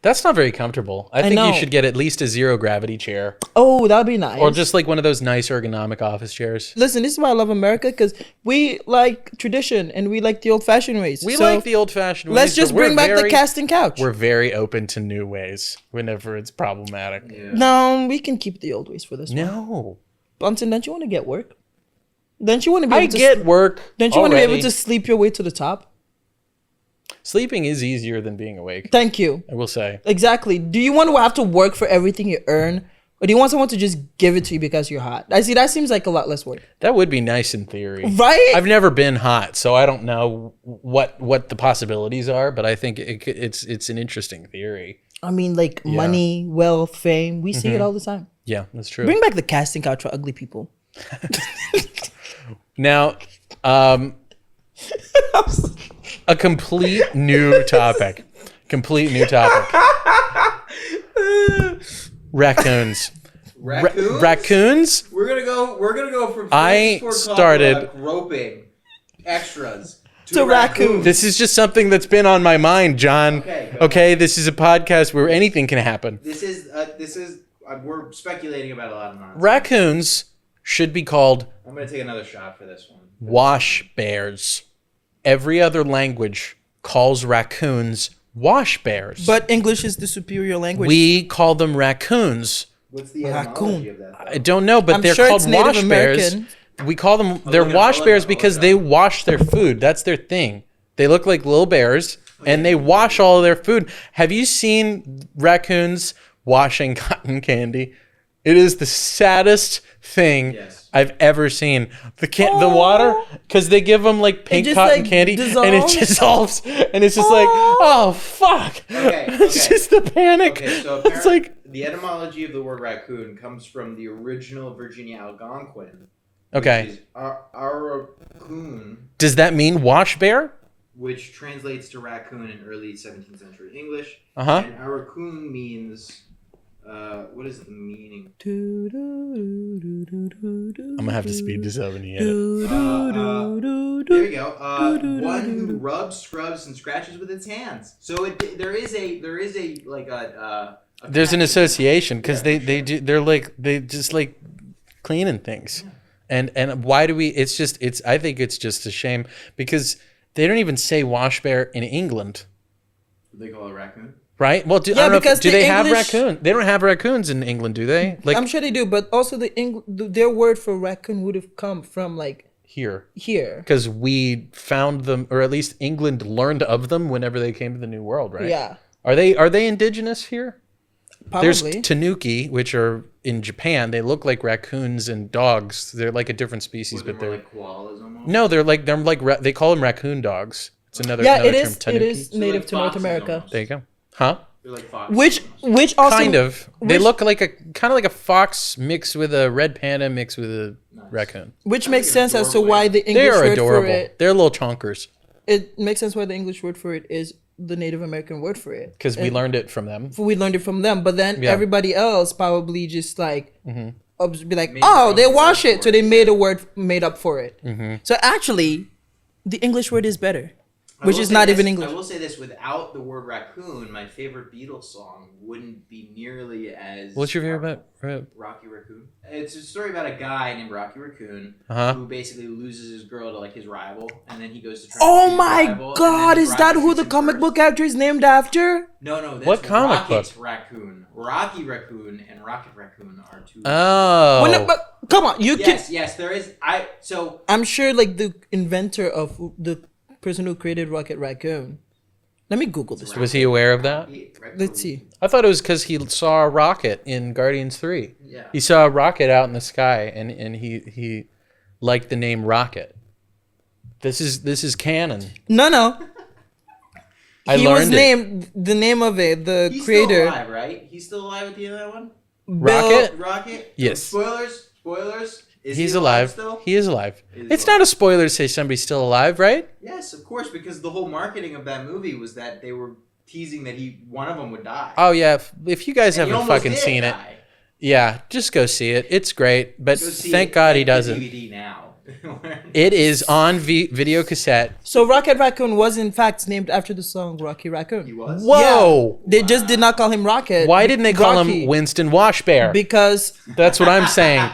That's not very comfortable. I think you should get at least a zero gravity chair. Oh, that'd be nice. Or just like one of those nice ergonomic office chairs. Listen, this is why I love America, because we like tradition and we like the old-fashioned ways. We like the old-fashioned ways. Let's just bring back the casting couch. We're very open to new ways whenever it's problematic. Yeah. No, we can keep the old ways for this one. No. Bunsen, don't you want to get work? Don't you want to be able to get work Don't you want to be able to sleep your way to the top? Sleeping is easier than being awake. Thank you. I will say. Exactly. Do you want to have to work for everything you earn? Or do you want someone to just give it to you because you're hot? I see, that seems like a lot less work. That would be nice in theory. Right? I've never been hot, so I don't know what the possibilities are, but I think it's an interesting theory. I mean, like money, wealth, fame. We see it all the time. Yeah, that's true. Bring back the casting couch for ugly people. Now, a complete new topic. Raccoons. Raccoons? We're gonna go from I started groping extras to raccoons. This is just something that's been on my mind, John. Okay, this is a podcast where anything can happen. This is we're speculating about a lot of nonsense. Raccoons should be called I'm gonna take another shot for this one. wash bears. Every other language calls raccoons wash bears. But English is the superior language. We call them raccoons. What's the Raccoon. etymology of that? I don't know, but I'm they're sure called it's Native wash bears. American. We call them, they're look it up, wash I'll look bears it up, because I'll look they it up. wash their food. That's their thing. They look like little bears and they wash all of their food. Have you seen raccoons washing cotton candy? It is the saddest thing Yes. I've ever seen. The water, because they give them like pink just, cotton like, candy and it dissolves? dissolves. And it's just like, oh, fuck. Okay, It's okay. just the panic. Okay, so It's like, the etymology of the word raccoon comes from the original Virginia Algonquin. okay. Which is raccoon, Does that mean wash bear? which translates to raccoon in early 17th century English. Uh-huh. And raccoon means, what is the meaning? I'm gonna have to speed this up in the edit. There you go. One who rubs, scrubs, and scratches with its hands. So there is a There's an association because Yeah, they just like cleaning things, and why do we? I think it's just a shame because they don't even say wash bear in England, They call it raccoon. right? Well, I Yeah, don't know because do the they have English- raccoon? They don't have raccoons in England, do they? Like I'm sure they do, but also their word for raccoon would have come from like here. here. Because we found them, or at least England learned of them whenever they came to the New World, right? Yeah, Are they indigenous here? There's probably. tanuki, which are in Japan. They look like raccoons and dogs. They're like a different species, They're but more they're like koalas almost. no, they call them raccoon dogs. It's another Yeah, another it term. is. It Tanuki. is So native like to North foxes America. almost. There you go. Huh? They're like foxes. Which also Kind of. They which- look like a kind of like a fox mixed with a red panda mixed with a raccoon. which I makes think it's sense as to adorable, why yeah. the They English are word adorable. for it. They're little chonkers It makes sense why the English word for it is the Native American word for it. because we And learned it from them. we learned it from them, but then Yeah. everybody else probably just like be like, Made oh, their they own wash word it, for so it. they made a word made up for it. So actually, the English word is better, I which will is say not this- even English. I will say this: without the word raccoon, my favorite Beatles song wouldn't be nearly as. What's your favorite? Rocky Raccoon. It's a story about a guy named Rocky Raccoon Uh-huh. who basically loses his girl to like his rival, and then he goes to try. Oh to shoot the my rival, and God, then is Rocky that who shoots the him comic first. book character is named after? No, that's What comic Rocket book? Raccoon. Rocky Raccoon and Rocket Raccoon are two. Oh. Well, no, but come on, you can. yes, there is. So I'm sure, like the inventor of the person who created Rocket Raccoon. Let me Google this. Was he aware of that? Let's see. I thought it was because he saw a rocket in Guardians 3. Yeah. He saw a rocket out in the sky, and he liked the name Rocket. This is canon. No. I He was learned it. named the name of it. The He's creator. still alive, right? He's still alive at the end of that one. Rocket? Rocket. Yes. Spoilers. Is He's he alive. still? He is alive. He is It's alive. not a spoiler to say somebody's still alive, right? Yes, of course, because the whole marketing of that movie was that they were teasing that one of them would die. Oh yeah. If you guys And he haven't almost fucking did seen it, die. yeah, just go see it. It's great, but Go see thank it God he at the doesn't. DVD now. It is on video cassette. So Rocket Raccoon was in fact named after the song Rocky Raccoon. He was. Whoa! They just did not call him Rocket. Why didn't they call Rocky, him Winston Washbear? Because That's what I'm saying.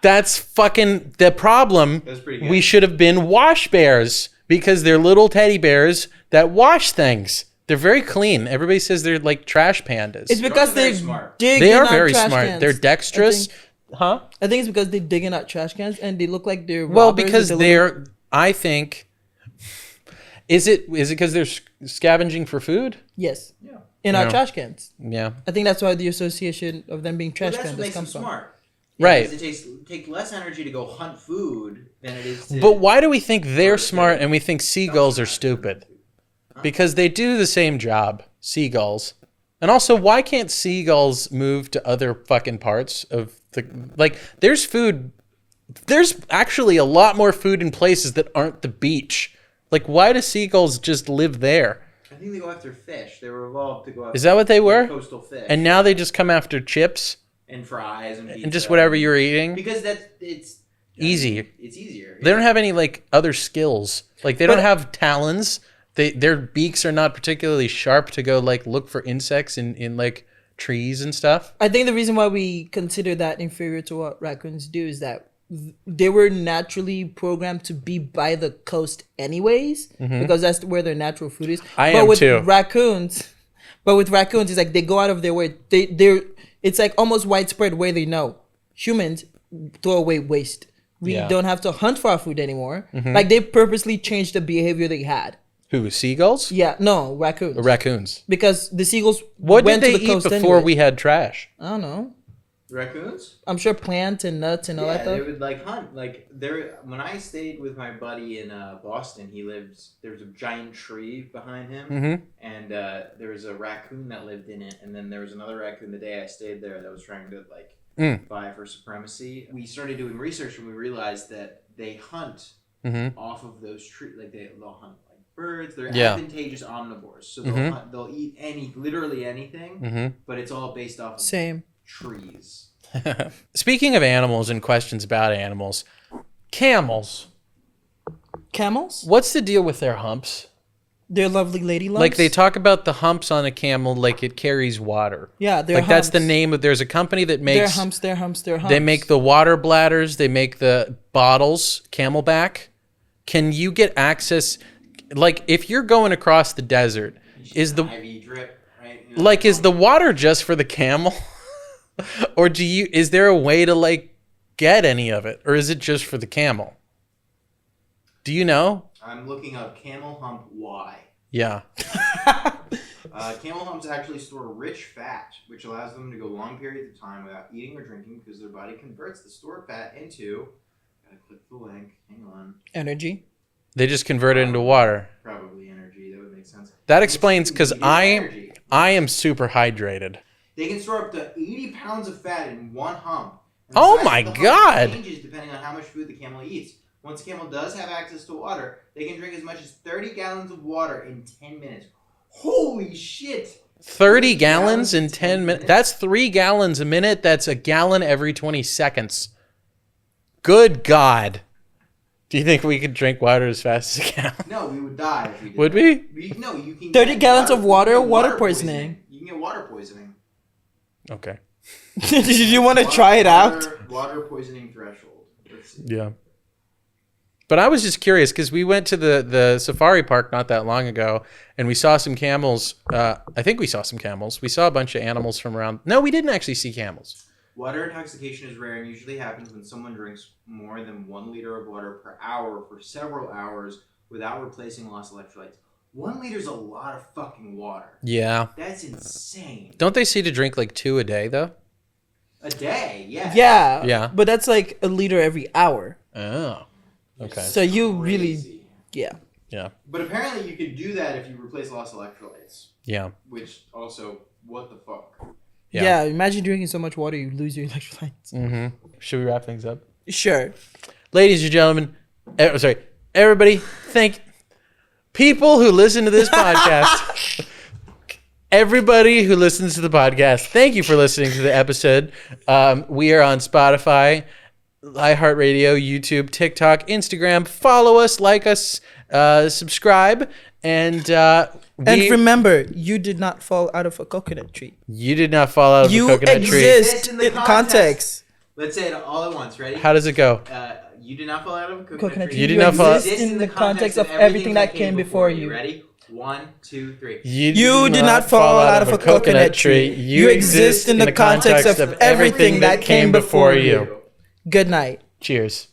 That's fucking the problem. That's pretty good. We should have been wash bears because they're little teddy bears that wash things. They're very clean. Everybody says they're like trash pandas. it's because Dogs are very they smart. dig They in are out very trash smart. cans. They're dexterous. Huh? I think it's because they dig in out trash cans and they look like they're Well, robbers because with the little- I think is it because they're scavenging for food? yes Yeah. in our Yeah. trash cans. Yeah. I think that's why the association of them being Well, trash that's what pandas makes them comes from. smart. Right. Because it takes less energy to go hunt food than it is to. But why do we think they're smart and we think seagulls are stupid? Because they do the same job, seagulls. And also, why can't seagulls move to other fucking parts of the... Like, there's food... There's actually a lot more food in places that aren't the beach. Like, why do seagulls just live there? I think they go after fish. They were evolved to go after Is that what they were? coastal fish. And now they just come after chips and fries and pizza. and just whatever you're eating? Because it's Easy. It's easier. They don't have any, like, other skills. Like, they don't have talons. Their beaks are not particularly sharp to go, like, look for insects in like, trees and stuff. I think the reason why we consider that inferior to what raccoons do is that they were naturally programmed to be by the coast anyways, because that's where their natural food is. But with raccoons, it's like they go out of their way. It's like almost widespread where they know humans throw away waste. We don't have to hunt for our food anymore. Like they purposely changed the behavior they had. Who, seagulls? Yeah, no, raccoons. Raccoons. Because the seagulls what went did they to the eat coast before anyways. we had trash? I don't know. Raccoons? I'm sure plants and nuts and all that stuff. They would like hunt. Like there, when I stayed with my buddy in Boston, there was a giant tree behind him, and there was a raccoon that lived in it, and then there was another raccoon the day I stayed there that was trying to like vie for supremacy. We started doing research and we realized that they hunt off of those trees. Like they'll hunt like birds. They're advantageous omnivores, so they'll eat literally anything, but it's all based off of trees. Speaking of animals and questions about animals, camels. Camels? What's the deal with their humps? They're lovely lady lumps. Like they talk about the humps on a camel like it carries water. Yeah, they're like humps. that's the name of. There's a company that makes their humps. They make the water bladders. They make the bottles, Camelback. Can you get access? Like if you're going across the desert, is the IV drip, right? Like is the water just for the camel? Or is there a way to like get any of it, or is it just for the camel? Do you know? I'm looking up camel hump Y. Yeah. Camel humps actually store rich fat, which allows them to go long periods of time without eating or drinking because their body converts the stored fat into. Gotta click the link. Hang on. Energy. They just convert it into water. Probably energy. That would make sense. That explains because I am super hydrated. They can store up to 80 pounds of fat in one hump. Oh my God! Changes depending on how much food the camel eats. Once a camel does have access to water, they can drink as much as 30 gallons of water in 10 minutes. Holy shit! 30 gallons in 10 minutes? That's 3 gallons a minute. That's a gallon every 20 seconds. Good God. Do you think we could drink water as fast as a camel? No, we would die if we did. Would that. we? No, you can 30 gallons of water water poisoning. You can get water poisoning. Okay. Did you want to try it out? Water poisoning threshold. Let's see. Yeah. But I was just curious because we went to the safari park not that long ago and we saw some camels. I think we saw some camels. We saw a bunch of animals from around. No, we didn't actually see camels. Water intoxication is rare and usually happens when someone drinks more than 1 liter of water per hour for several hours without replacing lost electrolytes. 1 liter is a lot of fucking water. Yeah. That's insane. Don't they say to drink like 2 a day though? A day, yeah. Yeah. Yeah. But that's like a liter every hour. Oh. Okay. So you really, Crazy. yeah. Yeah. But apparently you could do that if you replace lost electrolytes. Yeah. Which also, what the fuck? Yeah. Imagine drinking so much water you lose your electrolytes. Mm-hmm. Should we wrap things up? Sure. Ladies and gentlemen, everybody, thank people who listen to this podcast. Everybody who listens to the podcast, thank you for listening to the episode. We are on Spotify, iHeartRadio, YouTube, TikTok, Instagram. Follow us, like us, subscribe, and remember, you did not fall out of a coconut tree. You did not fall out of a coconut tree. You exist in the context. Let's say it all at once. Ready? How does it go? You did not fall out of a coconut tree. You did not fall exist in the context of everything that came before you. Ready? 1, 2, 3. You did not fall out of a coconut tree. You exist in the context of everything that came before you. Good night. Cheers.